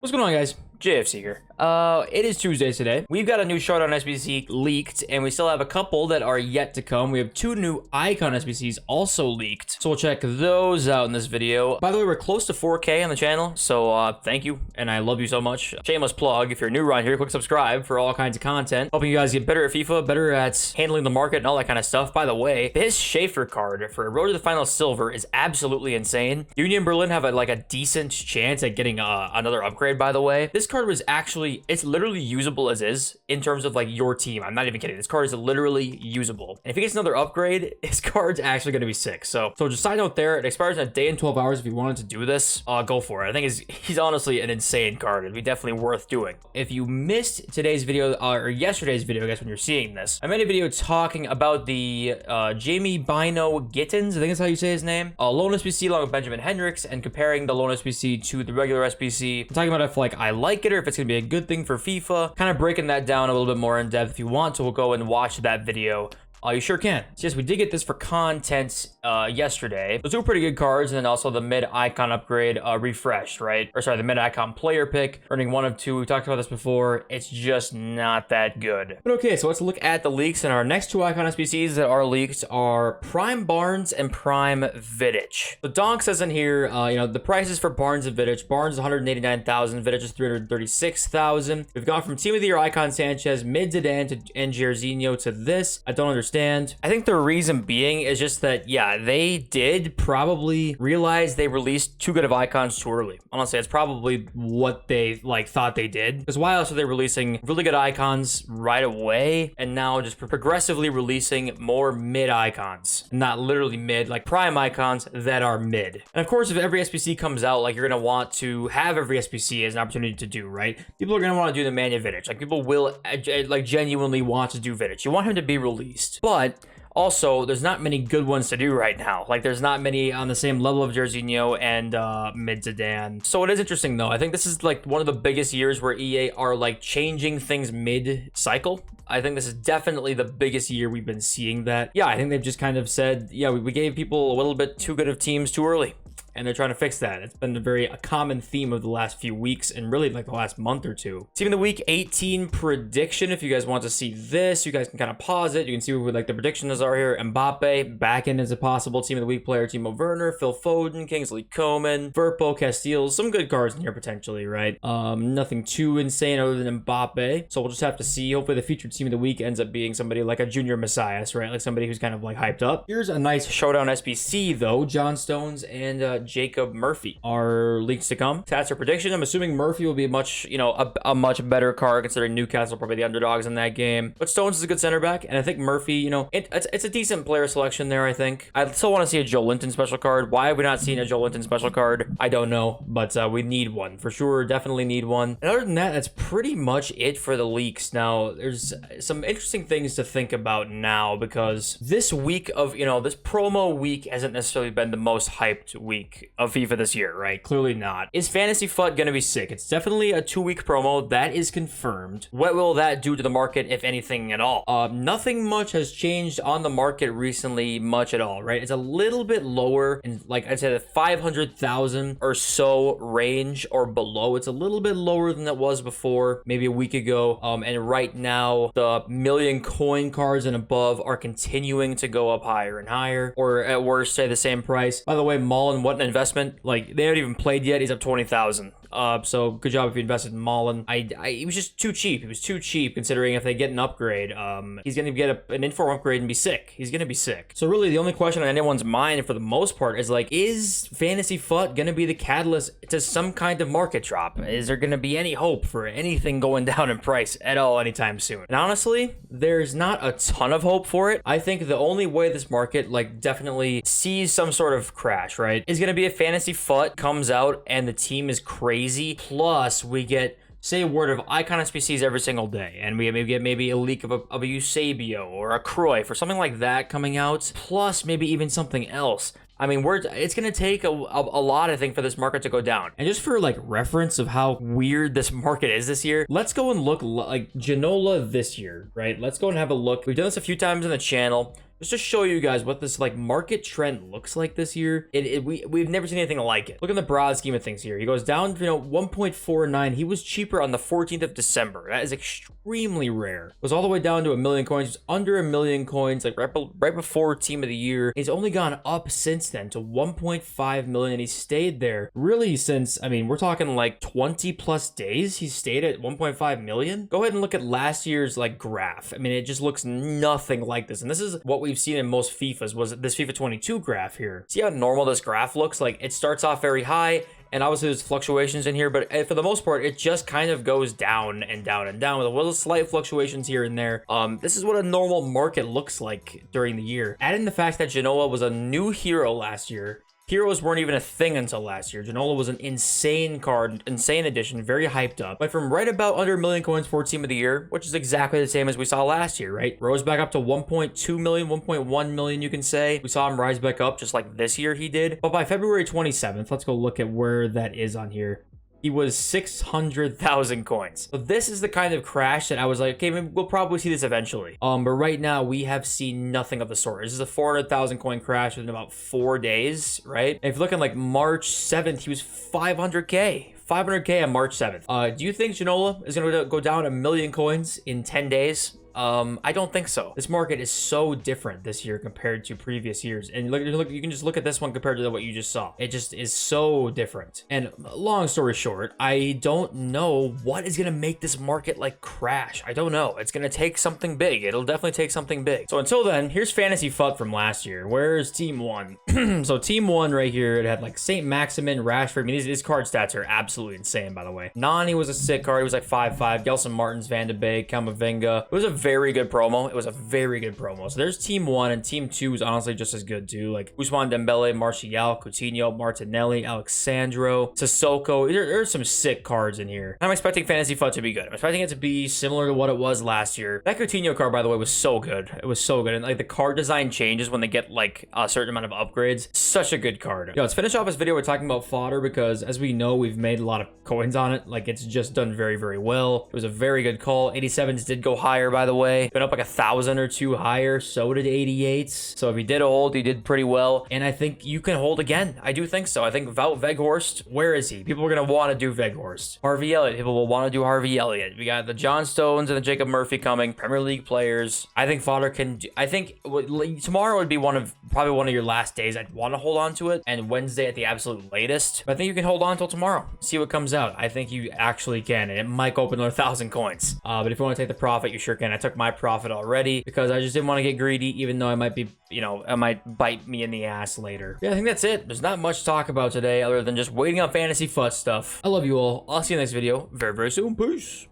What's going on, guys? JFC here. It is Tuesday today. We've got a new Showdown SBC leaked, and we still have a couple that are yet to come. We have two new Icon SBCs also leaked, so we'll check those out in this video. By the way, we're close to 4K on the channel, so thank you, and I love you so much. Shameless plug, if you're new around here, click subscribe for all kinds of content, helping you guys get better at FIFA, better at handling the market, and all that kind of stuff. By the way, this Schaefer card for Road to the Final Silver is absolutely insane. Union Berlin have a decent chance at getting another upgrade, by the way. This card was actually, it's literally usable as is in terms of like your team. I'm not even kidding. This card is literally usable. And if he gets another upgrade, his card's actually going to be sick. So just side note there, it expires in a day and 12 hours. If you wanted to do this, go for it. I think he's honestly an insane card. It'd be definitely worth doing. If you missed today's video or yesterday's video, I guess when you're seeing this, I made a video talking about the Jamie Bino Gittins, I think that's how you say his name, loan SBC along with Benjamin Hendricks, and comparing the loan SBC to the regular SBC. I'm talking about if like I like it or if it's gonna be a good thing for FIFA, kind of breaking that down a little bit more in depth. If you want to, we'll go and watch that video. You sure can. So yes, we did get this for content yesterday. Those two pretty good cards, and then also the mid icon upgrade refreshed, right? Or sorry, the mid icon player pick, earning 1 of 2. We talked about this before. It's just not that good. But okay, so let's look at the leaks. And our next two icon SBCs that are leaked are Prime Barnes and Prime Vidic. The donk says in here, the prices for Barnes and Vidic. Barnes is 189,000, Vidic is 336,000. We've gone from Team of the Year Icon Sanchez, mid Zidane and Jairzinho to this. I don't understand. I think the reason being is just that, yeah, they did probably realize they released too good of icons too early. Honestly, that's probably what they thought they did. Because why else are they releasing really good icons right away and now just progressively releasing more mid icons? Not literally mid, like prime icons that are mid. And of course, if every SBC comes out, like you're going to want to have every SBC as an opportunity to do, right? People are going to want to do the Mania Vidic. Like people will like genuinely want to do Vidic. You want him to be released. But also, there's not many good ones to do right now. Like, there's not many on the same level of Jairzinho and mid Zidane. So it is interesting, though. I think this is, like, one of the biggest years where EA are, like, changing things mid-cycle. I think this is definitely the biggest year we've been seeing that. Yeah, I think they've just kind of said, yeah, we gave people a little bit too good of teams too early. And they're trying to fix that. It's been a common theme of the last few weeks and really like the last month or two. Team of the Week 18 prediction. If you guys want to see this, you guys can kind of pause it. You can see what like the predictions are here. Mbappe back in as a possible Team of the Week player. Timo Werner, Phil Foden, Kingsley Coman, Verpo, Casteels. Some good cards in here potentially, right? Nothing too insane other than Mbappe. So we'll just have to see. Hopefully the featured Team of the Week ends up being somebody like a Junior Messias, right? Like somebody who's kind of like hyped up. Here's a nice Showdown SBC though. John Stones and Jacob Murphy are leaks to come. That's our prediction. I'm assuming Murphy will be a much better card considering Newcastle probably the underdogs in that game. But Stones is a good center back, and I think Murphy, it's a decent player selection there. I think I still want to see a Joe Linton special card. Why have we not seen a Joe Linton special card? I don't know, but we need one for sure. Definitely need one. And other than that, that's pretty much it for the leaks. Now there's some interesting things to think about now because this week of this promo week hasn't necessarily been the most hyped week of FIFA this year, right? Clearly not. Is Fantasy FUT gonna be sick? It's definitely a 2-week promo. That is confirmed. What will that do to the market, if anything at all? Nothing much has changed on the market recently, much at all, right? It's a little bit lower in, like I'd say, the 500,000 or so range or below. It's a little bit lower than it was before, maybe a week ago. And right now, the million coin cards and above are continuing to go up higher and higher, or at worst, say the same price. By the way, Mullen, what an investment. Like, they haven't even played yet. He's up 20,000. So good job if you invested in Mullen. He was just too cheap. He was too cheap considering if they get an upgrade, he's going to get an inform upgrade and be sick. He's going to be sick. So really the only question on anyone's mind for the most part is like, is Fantasy FUT going to be the catalyst to some kind of market drop? Is there going to be any hope for anything going down in price at all anytime soon? And honestly, there's not a ton of hope for it. I think the only way this market like definitely sees some sort of crash, right, is going to be if Fantasy FUT comes out and the team is crazy. Plus, we get, say, a word of icon SBCs every single day, and we get maybe a leak of a Eusebio or a Cruyff or something like that coming out. Plus, maybe even something else. I mean, it's going to take a lot, I think, for this market to go down. And just for, like, reference of how weird this market is this year, let's go and look like Ginola this year, right? Let's go and have a look. We've done this a few times on the channel. just to show you guys what this like market trend looks like this year. We've never seen anything like it. Look at the broad scheme of things here. He goes down, 1.49. He was cheaper on the 14th of December. That is extremely rare. Goes all the way down to 1 million coins. He's under 1 million coins, like right before team of the year. He's only gone up since then to 1.5 million. He stayed there really since, I mean, we're talking like 20 plus days. He stayed at 1.5 million. Go ahead and look at last year's like graph. I mean, it just looks nothing like this. And this is what we've seen in most FIFAs, was this FIFA 22 graph here. See how normal this graph looks? Like it starts off very high, and obviously there's fluctuations in here, but for the most part, it just kind of goes down and down and down with a little slight fluctuations here and there. This is what a normal market looks like during the year. Add in the fact that Ginola was a new hero last year. Heroes weren't even a thing until last year. Ginola was an insane card, insane addition, very hyped up. Went from right about under 1 million coins for team of the year, which is exactly the same as we saw last year, right? Rose back up to 1.2 million, 1.1 million, you can say. We saw him rise back up just like this year he did. But by February 27th, let's go look at where that is on here. He was 600,000 coins. So this is the kind of crash that I was like, okay, maybe we'll probably see this eventually. But right now we have seen nothing of the sort. This is a 400,000 coin crash within about 4 days, right? And if you're looking like March 7th, he was 500K. 500K on March 7th. Do you think Ginola is going to go down 1 million coins in 10 days? I don't think so. This market is so different this year compared to previous years. And look, you can just look at this one compared to what you just saw. It just is so different. And long story short, I don't know what is going to make this market like crash. I don't know. It's going to take something big. It'll definitely take something big. So until then, here's Fantasy FUT from last year. Where's Team 1? So Team 1 right here, it had like St. Maximin, Rashford. I mean, these card stats are absolutely insane, by the way. Nani was a sick card. He was like 5.5. Gelson Martins, Van de Beek, Camavinga. It was a very good promo. It was a very good promo. So there's Team 1, and Team 2 is honestly just as good too. Like Ousmane Dembele, Martial, Coutinho, Martinelli, Alexandro, Sissoko. There's some sick cards in here. I'm expecting Fantasy FUT to be good. I'm expecting it to be similar to what it was last year. That Coutinho card, by the way, was so good. It was so good. And like the card design changes when they get like a certain amount of upgrades. Such a good card. Yo, let's finish off this video with talking about Fodder, because as we know, we've made a lot of coins on it. Like it's just done very, very well. It was a very good call. 87s did go higher, by the way. Been up like 1,000 or 2 higher. So did 88s. So if he did hold, he did pretty well. And I think you can hold again. I do think so. I think Wout Weghorst, where is he? People are going to want to do Weghorst. Harvey Elliott. People will want to do Harvey Elliott. We got the John Stones and the Jacob Murphy coming. Premier League players. I think Fodder can do, I think tomorrow would be probably one of your last days. I'd want to hold on to it. And Wednesday at the absolute latest. But I think you can hold on until tomorrow. See what comes out. I think you actually can. And it might go up another 1,000 coins. But if you want to take the profit, you sure can. I took my profit already because I just didn't want to get greedy, even though I might be, it might bite me in the ass later. Yeah, I think that's it. There's not much to talk about today other than just waiting on Fantasy FUT stuff. I love you all. I'll see you in the next video very, very soon. Peace.